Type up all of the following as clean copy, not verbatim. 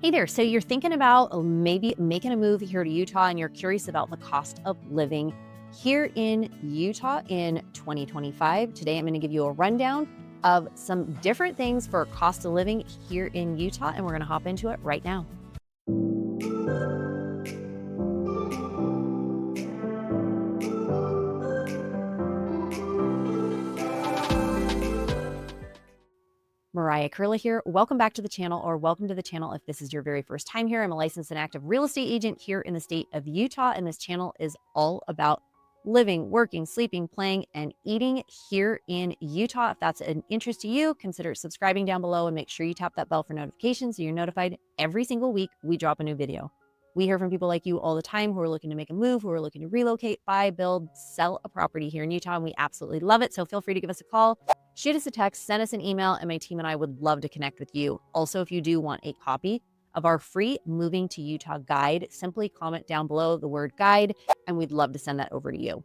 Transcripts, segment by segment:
Hey there. So you're thinking about maybe making a move here to Utah and you're curious about the cost of living here in Utah in 2025. Today, I'm going to give you a rundown of some different things for cost of living here in Utah, and we're going to hop into it right now. Mariah Koehle here. Welcome back to the channel, or welcome to the channel if this is your very first time here. I'm a licensed and active real estate agent here in the state of Utah, and this channel is all about living, working, sleeping, playing, and eating here in Utah. If that's an interest to you, consider subscribing down below and make sure you tap that bell for notifications so you're notified every single week we drop a new video. We hear from people like you all the time who are looking to make a move, who are looking to relocate, buy, build, sell a property here in Utah, and we absolutely love it. So feel free to give us a call, shoot us a text, send us an email, and my team and I would love to connect with you. Also, if you do want a copy of our free Moving to Utah guide, simply comment down below the word guide, and we'd love to send that over to you.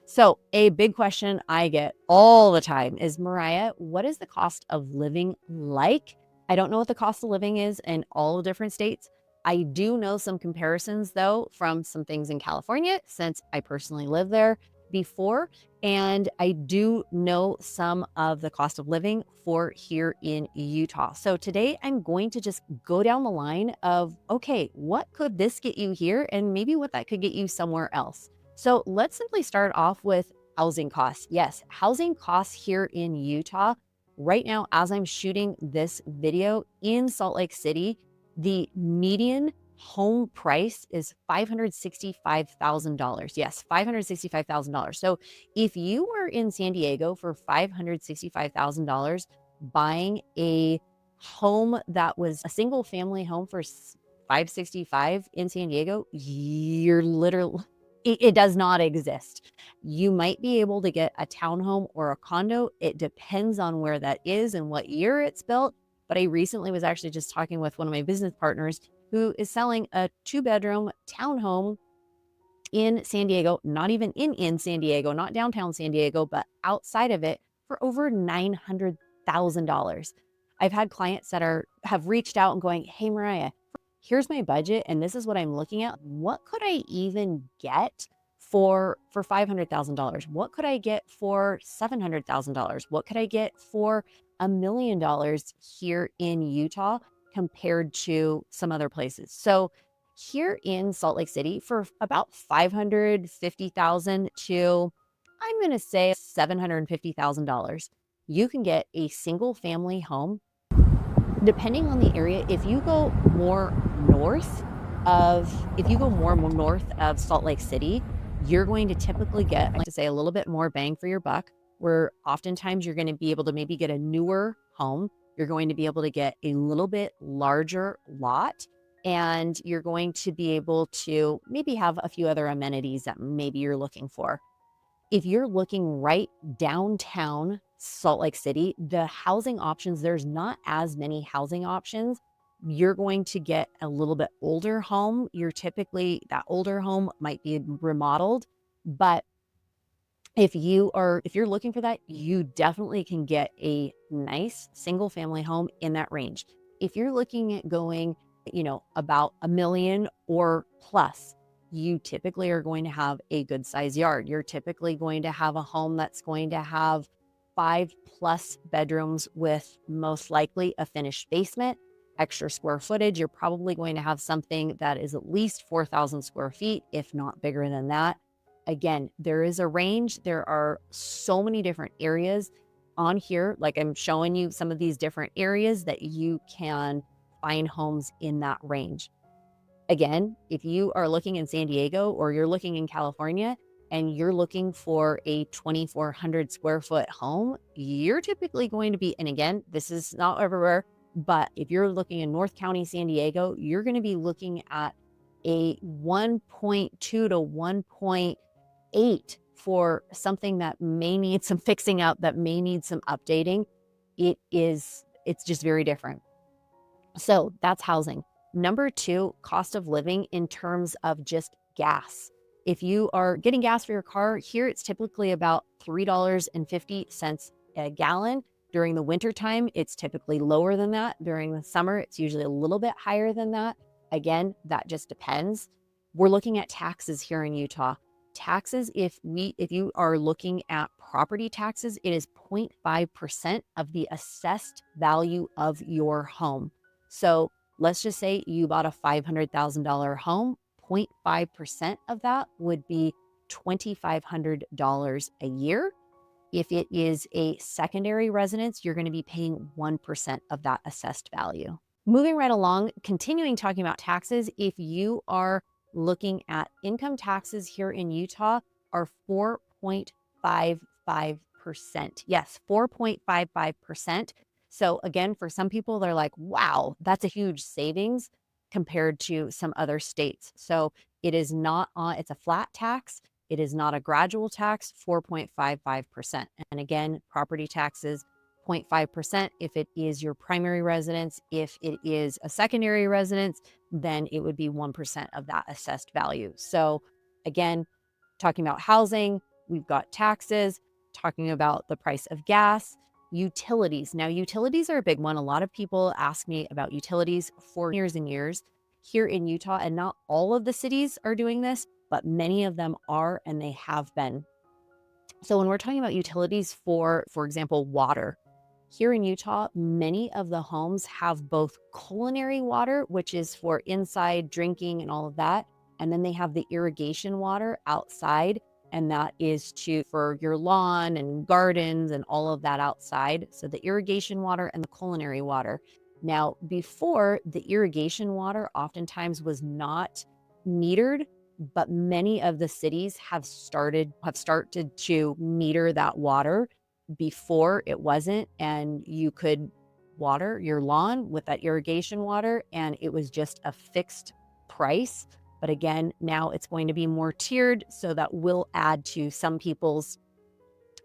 So a big question I get all the time is, Mariah, what is the cost of living like? I don't know what the cost of living is in all different states. I do know some comparisons, though, from some things in California, since I personally lived there before. And I do know some of the cost of living for here in Utah. So today I'm going to just go down the line of, okay, what could this get you here? And maybe what that could get you somewhere else. So let's simply start off with housing costs. Yes, housing costs here in Utah. Right now, as I'm shooting this video in Salt Lake City, the median home price is $565,000. Yes, $565,000. So if you were in San Diego for $565,000 buying a home that was a single family home for $565 in San Diego, you're literally, it does not exist. You might be able to get a townhome or a condo. It depends on where that is and what year it's built. But I recently was actually just talking with one of my business partners who is selling a 2-bedroom townhome in San Diego, not even in San Diego, not downtown San Diego, but outside of it for over $900,000. I've had clients that have reached out and going, hey, Mariah, here's my budget and this is what I'm looking at. What could I even get for $500,000? What could I get for $700,000? What could I get for $1 million here in Utah compared to some other places? So here in Salt Lake City, for about $550,000 to, I'm going to say $750,000, you can get a single family home. Depending on the area, if you go more north of Salt Lake City, you're going to typically get, I like to say, a little bit more bang for your buck, where oftentimes you're going to be able to maybe get a newer home. You're going to be able to get a little bit larger lot, and you're going to be able to maybe have a few other amenities that maybe you're looking for. If you're looking right downtown Salt Lake City, the housing options, there's not as many housing options. You're going to get a little bit older home. That older home might be remodeled, but if you're looking for that, you definitely can get a nice single family home in that range. If you're looking at going, about $1 million or plus, you typically are going to have a good size yard. You're typically going to have a home that's going to have 5+ bedrooms with most likely a finished basement, extra square footage. You're probably going to have something that is at least 4,000 square feet, if not bigger than that. Again, there is a range. There are so many different areas on here. Like I'm showing you some of these different areas that you can find homes in that range. Again, if you are looking in San Diego or you're looking in California and you're looking for a 2,400 square foot home, you're typically going to be, and again, this is not everywhere, but if you're looking in North County, San Diego, you're going to be looking at a 1.2 to 1.8 for something that may need some fixing up, that may need some updating. It's just very different. So that's housing. Number 2, cost of living in terms of just gas. If you are getting gas for your car, here it's typically about $3.50 a gallon. During the winter time, it's typically lower than that. During the summer, it's usually a little bit higher than that. Again, that just depends. We're looking at taxes here in Utah. Taxes, if you are looking at property taxes, it is 0.5% of the assessed value of your home. So let's just say you bought a $500,000 home, 0.5% of that would be $2,500 a year. If it is a secondary residence, you're going to be paying 1% of that assessed value. Moving right along, continuing talking about taxes, if you are looking at income taxes here in Utah are 4.55%. Yes, 4.55%. So again, for some people, they're like, wow, that's a huge savings compared to some other states. So it is not it's a flat tax. It is not a gradual tax, 4.55%. And again, property taxes, 0.5% if it is your primary residence. If it is a secondary residence, then it would be 1% of that assessed value. So again, talking about housing, we've got taxes, talking about the price of gas, utilities. Now, utilities are a big one. A lot of people ask me about utilities for years and years here in Utah, and not all of the cities are doing this, but many of them are, and they have been. So when we're talking about utilities for example, water, here in Utah, many of the homes have both culinary water, which is for inside drinking and all of that. And then they have the irrigation water outside, and that is for your lawn and gardens and all of that outside. So the irrigation water and the culinary water. Now, before, the irrigation water oftentimes was not metered, but many of the cities have started to meter that water. Before, it wasn't, and you could water your lawn with that irrigation water, and it was just a fixed price. But again, now it's going to be more tiered, so that will add to some people's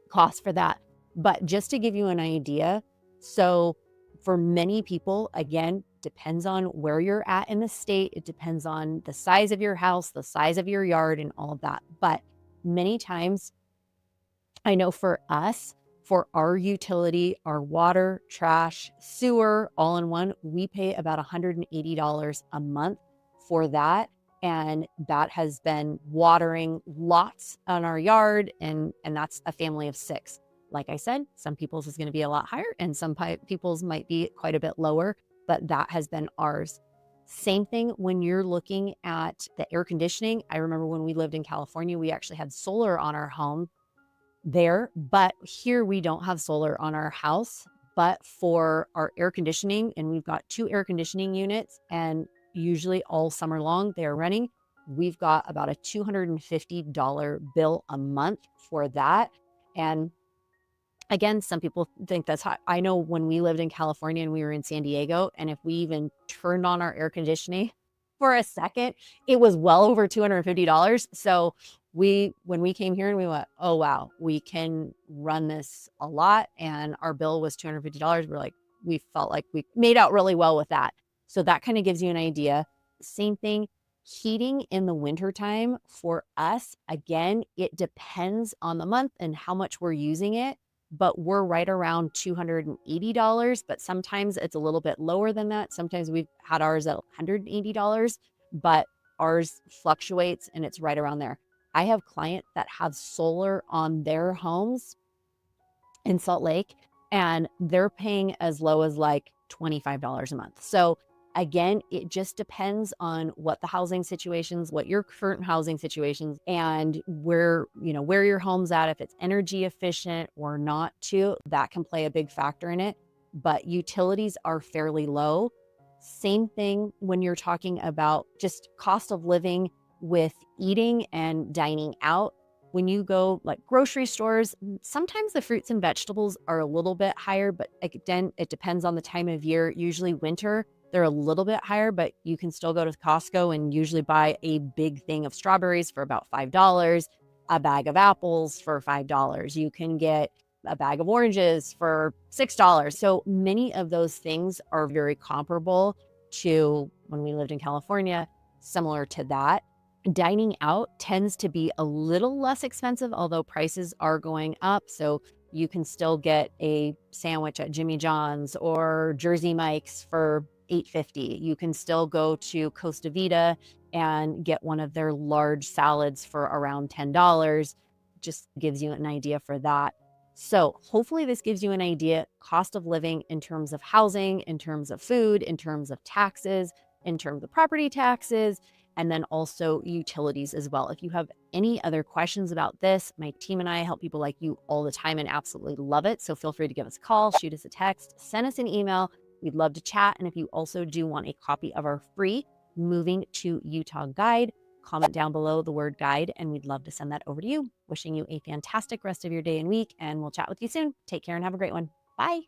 cost for that. But just to give you an idea, so for many people, again, depends on where you're at in the state. It depends on the size of your house, the size of your yard, and all of that. But many times, I know for us, for our utility, our water, trash, sewer, all in one, we pay about $180 a month for that. And that has been watering lots on our yard, and that's a family of 6. Like I said, some people's is going to be a lot higher, and some people's might be quite a bit lower, but that has been ours. Same thing when you're looking at the air conditioning. I remember when we lived in California, we actually had solar on our home there, but here we don't have solar on our house. But for our air conditioning, and we've got 2 air conditioning units, and usually all summer long they're running, we've got about a $250 bill a month for that. And again, some people think that's high. I know when we lived in California and we were in San Diego, and if we even turned on our air conditioning for a second, it was well over $250. So when we came here and we went, oh, wow, we can run this a lot. And our bill was $250. We felt like we made out really well with that. So that kind of gives you an idea. Same thing, heating in the wintertime for us, again, it depends on the month and how much we're using it, but we're right around $280, but sometimes it's a little bit lower than that. Sometimes we've had ours at $180, but ours fluctuates and it's right around there. I have clients that have solar on their homes in Salt Lake, and they're paying as low as like $25 a month. So again, it just depends on what the housing situations, what your current housing situations, and where your home's at, if it's energy efficient or not too, that can play a big factor in it. But utilities are fairly low. Same thing when you're talking about just cost of living with eating and dining out. When you go like grocery stores, sometimes the fruits and vegetables are a little bit higher, but again, it depends on the time of year. Usually winter, they're a little bit higher, but you can still go to Costco and usually buy a big thing of strawberries for about $5, a bag of apples for $5. You can get a bag of oranges for $6. So many of those things are very comparable to when we lived in California, similar to that. Dining out tends to be a little less expensive, although prices are going up. So You can still get a sandwich at Jimmy John's or Jersey Mike's for $8.50. You can still go to Costa Vida and get one of their large salads for around $10. Just gives you an idea for that. So hopefully this gives you an idea, cost of living in terms of housing, in terms of food, in terms of taxes, in terms of property taxes, and then also utilities as well. If you have any other questions about this, my team and I help people like you all the time and absolutely love it. So feel free to give us a call, shoot us a text, send us an email. We'd love to chat. And if you also do want a copy of our free Moving to Utah guide, comment down below the word guide, and we'd love to send that over to you. Wishing you a fantastic rest of your day and week, and we'll chat with you soon. Take care and have a great one. Bye.